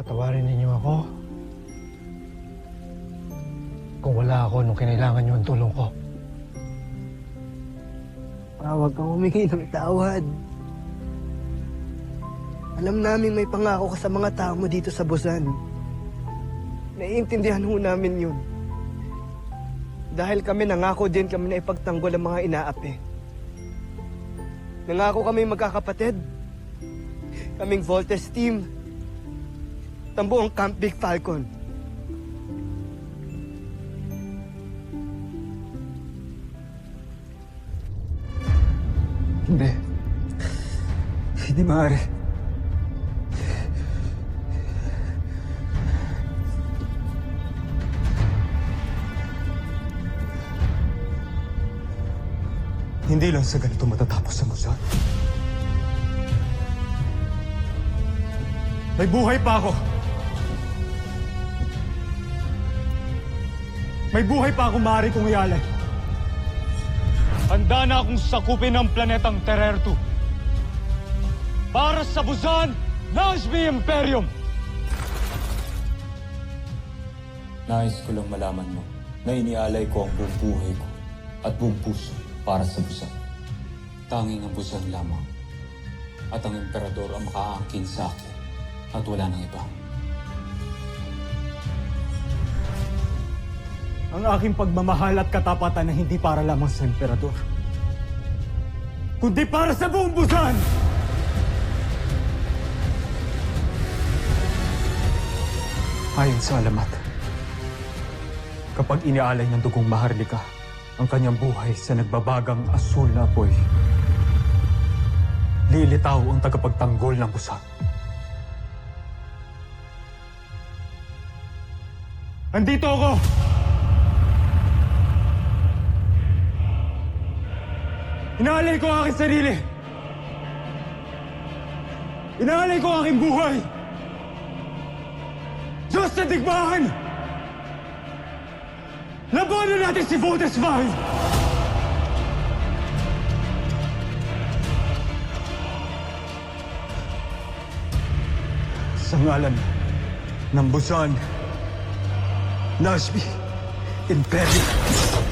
Patawarin ninyo ako. Kung wala ako nung kinailangan nyo ang tulong ko. Huwag kang humingi ng tawad. Alam namin may pangako ka sa mga tao mo dito sa Busan. Naiintindihan ho namin yun. Dahil kami nangako din kami na ipagtanggol ang mga inaapi. Nangako kami magkakapatid. Kaming Voltes team. Tambuong Camp Big Falcon. Hindi. Hindi maaari. Hindi lang sa ganito matatapos ang Busan. May buhay pa ako. May buhay pa akong maaari kong ialay. Handa na akong sakupin ang planetang Terertu para sa Busan Nazmi Imperium! Nais ko lang malaman mo na inialay ko ang buong buhay ko at buong puso para sa Busan. Tanging ang Busan lamang at ang emperador ang makaangkin sa akin at wala nang iba. Ang aking pagmamahal at katapatan na hindi para lamang sa emperador, kundi para sa buong Busan! Ayon sa alamat, kapag inialay ng dugong Maharlika ang kanyang buhay sa nagbabagang asul na apoy, lilitaw ang tagapagtanggol ng Busan. Andito ako! Inaalay ko ang aking sarili! Inaalay ko ang aking buhay! Diyos sa digmaan! Labanan natin si Voltes V! Sa ngalan ng Busan Nazmi Imperium!